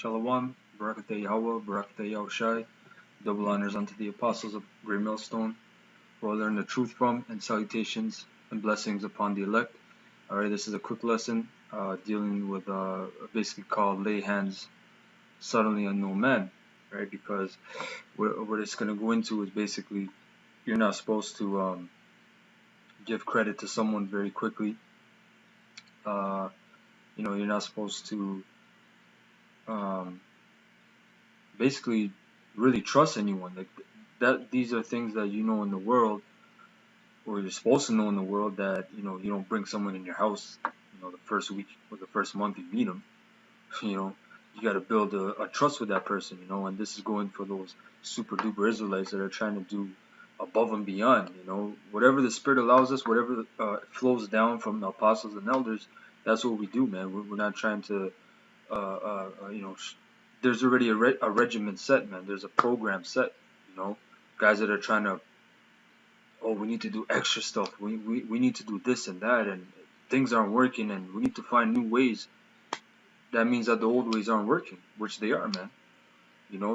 Shalom, Barakatah Yahweh, Barakatah Yahushai. Double honors unto the apostles of Great Millstone, where I learn the truth from, and salutations and blessings upon the elect. Alright, this is a quick lesson dealing with basically called lay hands suddenly on no man. Right, because what it's going to go into is basically you're not supposed to give credit to someone very quickly. You're not supposed to basically really trust anyone. Like that, these are things that you know in the world, or you're supposed to know in the world, that you don't bring someone in your house. The first week or the first month you meet them. You know, you got to build a trust with that person. And this is going for those super duper Israelites that are trying to do above and beyond. Whatever the Spirit allows us, whatever flows down from the apostles and elders, that's what we do, man. We're not trying to, there's already a regimen set, man. There's a program set. Guys that are trying to, oh, we need to do extra stuff. We need to do this and that, and things aren't working, and we need to find new ways. That means that the old ways aren't working, which they are, man.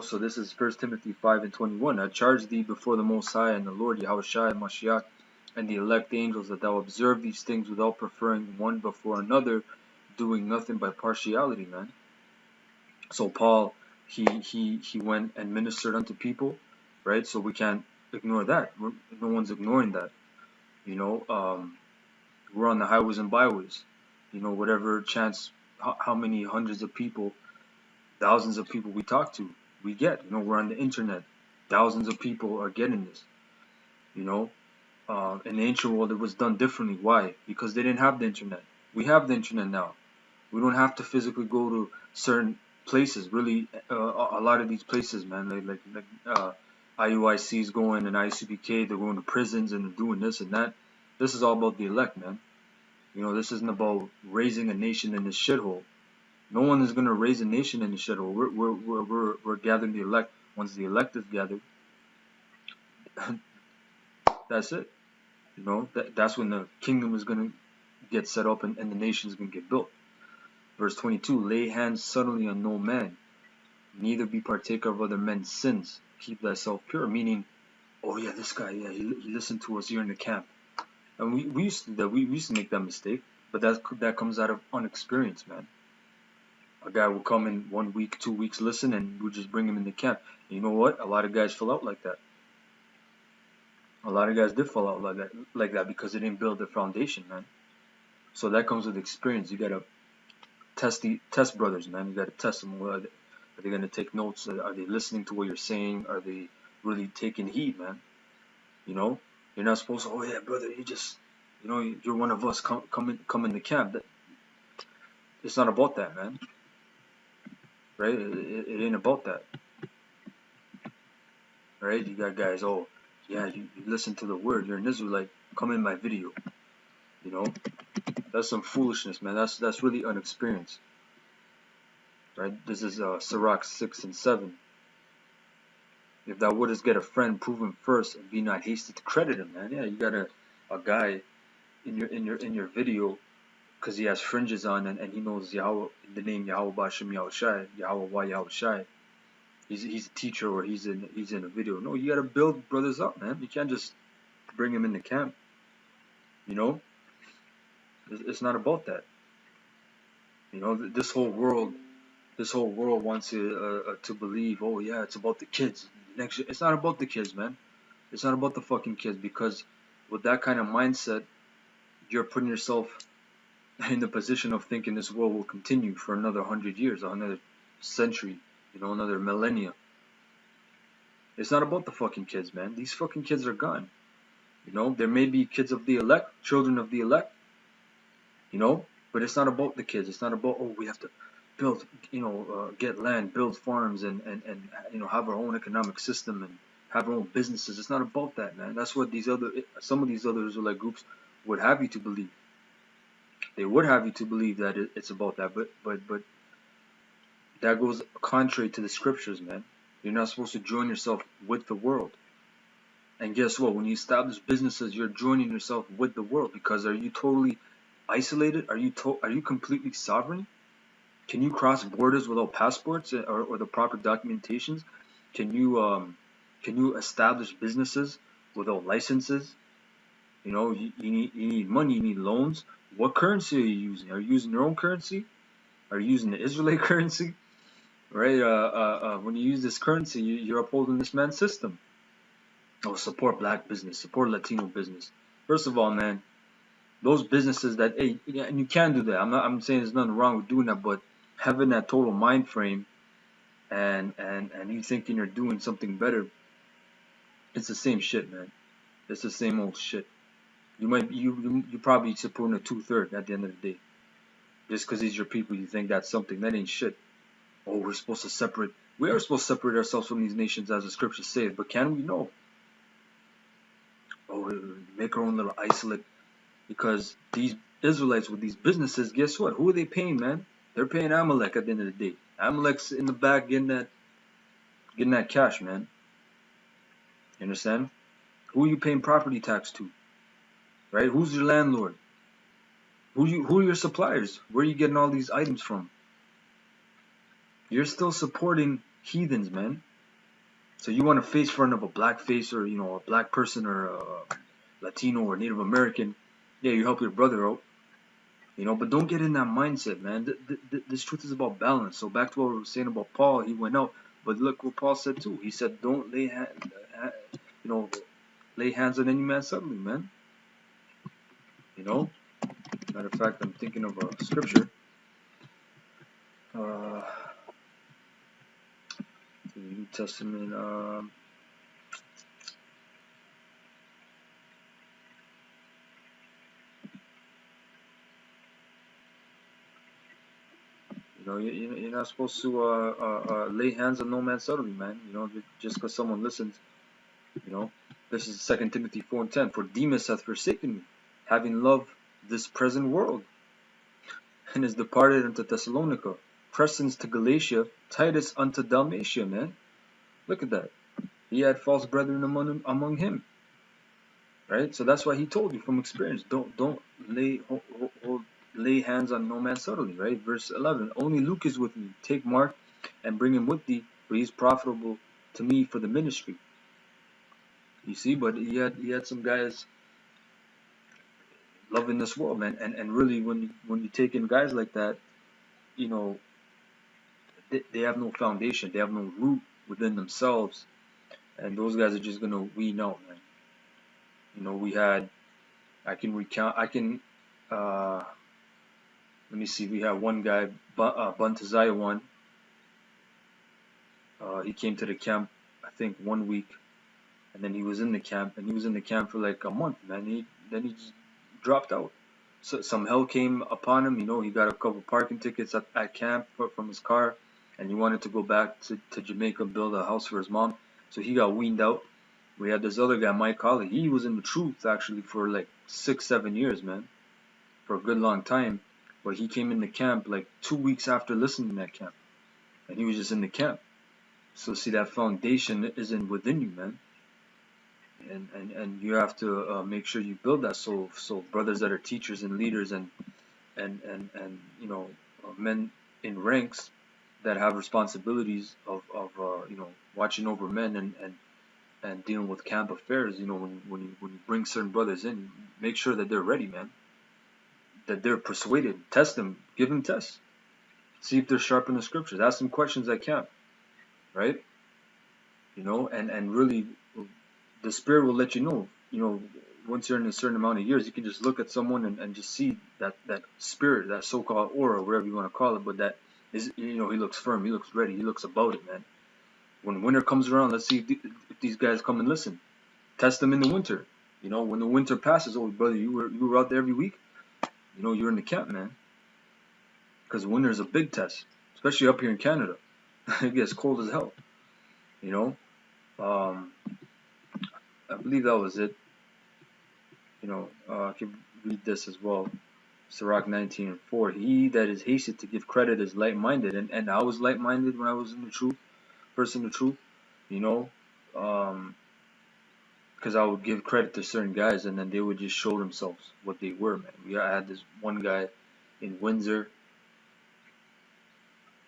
So this is 1 Timothy 5:21. I charge thee before the Most High and the Lord Yahushua Mashiach and the elect angels that thou observe these things without preferring one before another, doing nothing by partiality, man. So Paul, he went and ministered unto people, right? So we can't ignore that. No one's ignoring that. We're on the highways and byways. Whatever chance, how many hundreds of people, thousands of people we talk to, we get. We're on the internet. Thousands of people are getting this. In the ancient world, it was done differently. Why? Because they didn't have the internet. We have the internet now. We don't have to physically go to certain places. Really, a lot of these places, man, like IUIC is going, and ICBK, they're going to prisons and they're doing this and that. This is all about the elect, man. This isn't about raising a nation in this shithole. No one is gonna raise a nation in this shithole. We're gathering the elect. Once the elect is gathered, that's it. That's when the kingdom is gonna get set up and the nation is gonna get built. Verse 22: Lay hands suddenly on no man, neither be partaker of other men's sins. Keep thyself pure. Meaning, oh yeah, this guy, yeah, he listened to us here in the camp, and we used to do that. We used to make that mistake, but that comes out of unexperience, man. A guy will come in 1 week, 2 weeks, listen, and we'll just bring him in the camp. And you know what? A lot of guys fell out like that. A lot of guys did fall out like that because they didn't build their foundation, man. So that comes with experience. You gotta test brothers, man. You gotta test them. Are they gonna take notes? Are they listening to what you're saying? Are they really taking heed, man? You're not supposed to. Oh yeah, brother, you're one of us. Come in the camp. It's not about that, man. Right? It ain't about that. Right? You got guys. Oh yeah, you listen to the word. You're an Israelite. Come in my video. That's some foolishness, man. That's really unexperienced. Right? This is Sirach 6 and 7. If thou wouldest get a friend, prove him first, and be not hasty to credit him, man. Yeah, you got a guy in your video because he has fringes on and he knows Yahweh, the name Yahweh Bashem Yahushai, Yahweh Wa Yahushai. He's a teacher, or he's in a video. No, you gotta build brothers up, man. You can't just bring him in the camp. It's not about that. This whole world wants you to believe, oh yeah, it's about the kids. It's not about the kids, man. It's not about the fucking kids, because with that kind of mindset, you're putting yourself in the position of thinking this world will continue for another 100 years, another century, another millennia. It's not about the fucking kids, man. These fucking kids are gone. There may be kids of the elect, children of the elect, but it's not about the kids. It's not about, oh, we have to build, get land, build farms, and have our own economic system and have our own businesses. It's not about that, man. That's what some of these other Israelite groups would have you to believe. They would have you to believe that it's about that, but that goes contrary to the scriptures, man. You're not supposed to join yourself with the world. And guess what? When you establish businesses, you're joining yourself with the world, because are you totally isolated? Are you completely sovereign? Can you cross borders without passports or the proper documentations? Can you establish businesses without licenses? You need money, you need loans. What currency are you using? Are you using your own currency? Are you using the Israelite currency? Right? When you use this currency, you're upholding this man's system. Oh, support black business, support Latino business. First of all, man, those businesses that, hey, yeah, and you can do that. I'm saying there's nothing wrong with doing that, but having that total mind frame and you thinking you're doing something better, it's the same shit, man. It's the same old shit. You probably supporting a 2/3 at the end of the day. Just because these are people, you think that's something. That ain't shit. Oh, we're supposed to separate. We are supposed to separate ourselves from these nations as the scriptures say, but can we? No. Oh, make our own little isolate. Because these Israelites with these businesses, guess what? Who are they paying, man? They're paying Amalek at the end of the day. Amalek's in the back getting that cash, man. You understand? Who are you paying property tax to? Right? Who's your landlord? Who are your suppliers? Where are you getting all these items from? You're still supporting heathens, man. So you want a face front of a black face or a black person or a Latino or Native American. Yeah, you help your brother out. But don't get in that mindset, man. This truth is about balance. So back to what we were saying about Paul, he went out, but look what Paul said too. He said, "Don't lay hands on any man suddenly, man." Matter of fact, I'm thinking of a scripture. The New Testament. You're not supposed to lay hands on no man suddenly, man. Just because someone listens. This is 2 Timothy 4:10. For Demas hath forsaken me, having loved this present world, and is departed unto Thessalonica. Crescens to Galatia, Titus unto Dalmatia, man. Look at that. He had false brethren among him. Right? So that's why he told you from experience. Don't lay hands on no man subtly, right? Verse 11. Only Luke is with me. Take Mark and bring him with thee, for he is profitable to me for the ministry. You see, but he had some guys loving this world, man. And really, when you take in guys like that, they have no foundation. They have no root within themselves, and those guys are just gonna wean out, man. We had. I can recount. I can. Let me see. We had one guy, Buntaziah one. He came to the camp, I think 1 week, and then he was in the camp, and he was in the camp for like a month, man. Then he just dropped out. So some hell came upon him. He got a couple parking tickets at camp from his car, and he wanted to go back to Jamaica and build a house for his mom. So he got weaned out. We had this other guy, Mike Colley. He was in the truth actually for like 6-7 years, man, for a good long time. But he came in the camp like 2 weeks after listening to that camp, and he was just in the camp. So see, that foundation isn't within you, man, and you have to make sure you build that. So brothers that are teachers and leaders and men in ranks that have responsibilities of watching over men and dealing with camp affairs. When you bring certain brothers in, make sure that they're ready, man. That they're persuaded. Test them. Give them tests. See if they're sharp in the scriptures. Ask them questions at camp, right? And really, the Spirit will let you know. Once you're in a certain amount of years, you can just look at someone and just see that spirit, that so-called aura, whatever you want to call it, but that is, he looks firm, he looks ready, he looks about it, man. When winter comes around, let's see if these guys come and listen. Test them in the winter. When the winter passes, oh brother, you were out there every week. You're in the camp, man. Because winter is a big test, especially up here in Canada. It gets cold as hell. I believe that was it. I can read this as well. Sirach 19:4. He that is hasted to give credit is light-minded, and I was light-minded when I was in the truth, first in the truth, because I would give credit to certain guys, and then they would just show themselves what they were, man. I had this one guy in Windsor.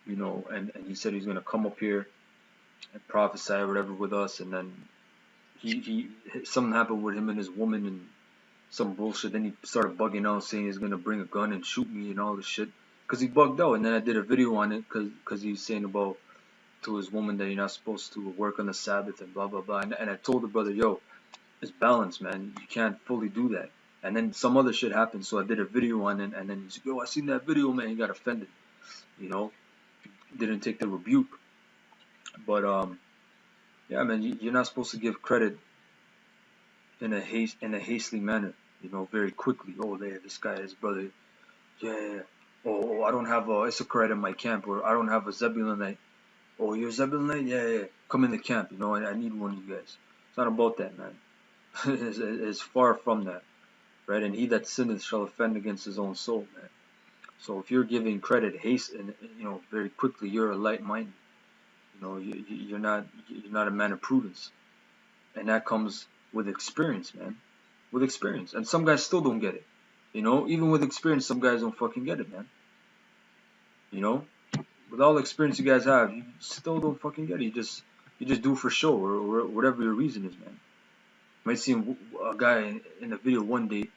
you know, and he said he's gonna come up here and prophesy or whatever with us, and then he something happened with him and his woman and some bullshit. Then he started bugging out, saying he's gonna bring a gun and shoot me and all this shit, cause he bugged out. And then I did a video on it, cause he was saying about to his woman that you're not supposed to work on the Sabbath and blah blah blah. And I told the brother, yo, it's balance, man. You can't fully do that. And then some other shit happened, so I did a video on it, and then he's like, yo, I seen that video, man. He got offended, you know, didn't take the rebuke. But yeah, man, you're not supposed to give credit in a hastily manner, you know, very quickly. Oh, there, this guy, his brother, yeah. Oh, I don't have a Issachar in my camp, or I don't have a Zebulonite. Oh, you're a Zebulonite? Yeah. Come in the camp, you know, I need one of you guys. It's not about that, man. It's far from that, right? And he that sinneth shall offend against his own soul, man. So if you're giving credit haste and, you know, very quickly, you're a light mind. You know, you're not a man of prudence, and that comes with experience, man. With experience, and some guys still don't get it. You know, even with experience, some guys don't fucking get it, man. You know, with all the experience you guys have, you still don't fucking get it. You just do it for show, or whatever your reason is, man. You might see a guy in a video one day,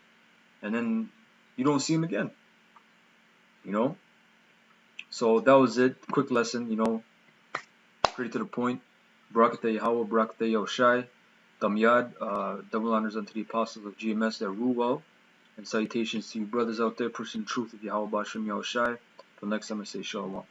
and then you don't see him again. You know. So that was it. Quick lesson. You know, pretty to the point. Barakatah Yahweh, Barakatah Yahushai, Damyad, double honors unto the apostles of GMS that rule well, and salutations to you brothers out there pushing the truth of Yahweh Bashem Yahushai. Till next time I say Shalom.